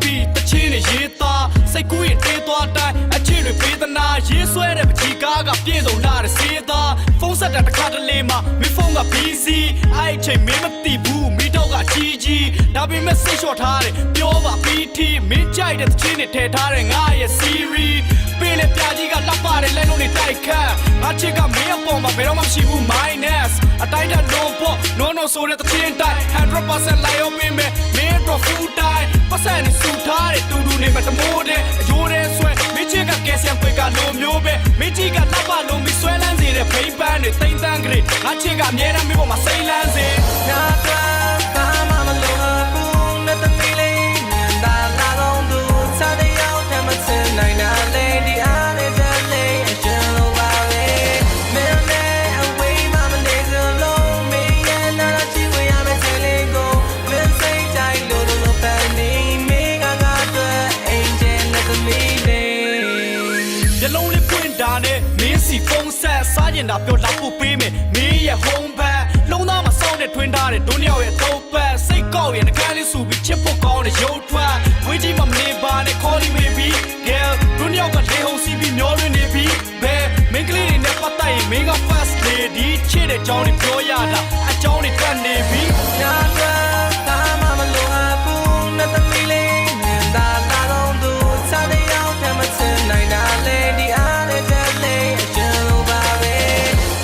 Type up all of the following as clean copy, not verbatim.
beat တချင်းနဲ့ရေးသားစိတ်ကူးရင်တေးသွားတိုင်းအချင်းတွေပေးသနာရေးဆွဲတဲ့ပကြီးကားကပြည့်စုံလာတဲ့စေးသားဖုန်းဆက်တဲ့တစ်ခါတလေမှာမင်းဖုန်းက busy အဲ့ချိန်မင်းမသိဘူးမိတော့ကကြီးဒါပေမဲ့စိတ်လျှော့ထားတယ်ပြောပါ PT မင်းကြိုက်တဲ့တချင်းနဲ့ထည့်ထားတဲ့ငါရဲ့ series ပေးလေပြကြီးကလက်ပါတယ်လက်လုံးတွေတိုက်ခတ်ငါချစ်ကမင်းအပေါ်မှာဘယ်တော့မှမရှိဘူး minus အတိုင်းတဲ့ no ပေါ့ no ဆိုတဲ့တချင်းတိုင်း 100% လိုက်အောင်မင်းမင်းတော့ full time ပတ်စံနေစူထားတယ်တူတူနေမှာတမိုးတဲ့အယိုးတဲ့ဆွဲမင်းချစ်ကကဲဆံပွေကလိုမျိုးပဲမင်းကြီးကလက်ပါလုံးပြီးဆွဲလန်းစေတဲ့ဖိပန်းတွေတိမ်တန်းကလေးငါချစ်ကအမြဲတမ်းမင်းပေါ်မှာစိတ်လန်းစေငါကဘာမှမလုပ်ဘူးနဲ့တမီးလေးနေတာလာတော့သူစားတဲ့ရောက်တယ်မစင်နိုင်တာလေဒီအားလေးတဲ့လေးအရှင်လိုပါပဲမင်းနဲ့အဝေးမှမနေစလုံးမင်းရဲ့နာချီဝေးရမယ်ချေလေးကိုမင်းစိတ်ကြိုက်လို့လို့ပန်းနေမင်းကတော့အင်ဂျင်နဲ့သမီးလေးရလုံးလေးပွင့်တာနဲ့မင်းစီဖုန်းဆက်စားရင်တာပြောလာဖို့ပေးမယ်မင်းရဲ့ home back လုံးသားမစောင်းနဲ့ထွင်းထားတဲ့ဒုညောင်ရဲ့တော့ပတ်စိတ်ကောက်ရင်ငကန်းလေးဆူပြီးချစ်ဖို့ကောင်းတဲ့ရုပ်ထွက်ဝေးကြီးမမနေပါနဲ့ call me baby girl ဒုညောင်ကလေဟုံစီပြီးမျောလွင်နေပြီဘယ်မင်းကလေးတွေနဲ့ပတ်သက်ရင်မင်းက first lady ချစ်တဲ့ကြောင်းတွေပြောရတာအကြောင်းတွေပတ်နေပြီညာကဒါမှမလို့ဘူးနဲ့သမီးလေးနေတာလာတော့သူစားတဲ့ရောက်တယ်မစင်နိုင်တာလေဒီအားလေးတဲ့လေးအရှင်လိုပါပဲ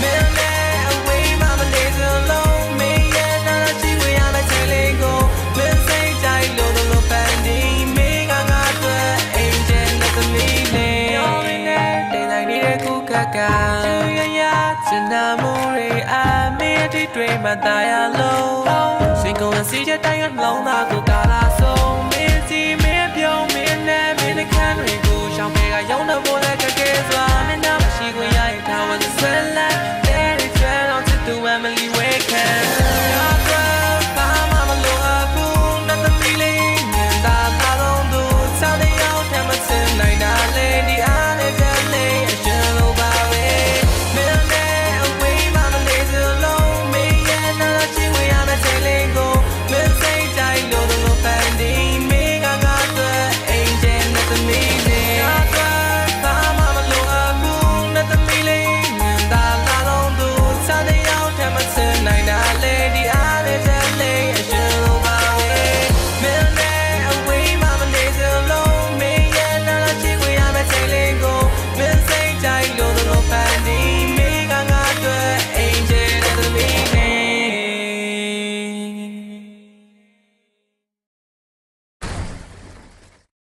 မင်းနဲ့အဝေးမှမနေစလုံးမင်းရဲ့နာချီဝေးရမယ်ချေလေးကိုမင်းစိတ်ကြိုက်လို့လို့ပန်းဒီမင်းကတော့အင်ဂျင်နဲ့သမီးလေးရောင်းနေတဲ့တိမ်တိုင်းနေတဲ့ခုခက်ကချူရရစင်နာမှုတွေအမေတိတွေမตายရလို့စိတ်ကုန်စီတဲ့တိုင်းကလုံးသားကိုကာလာ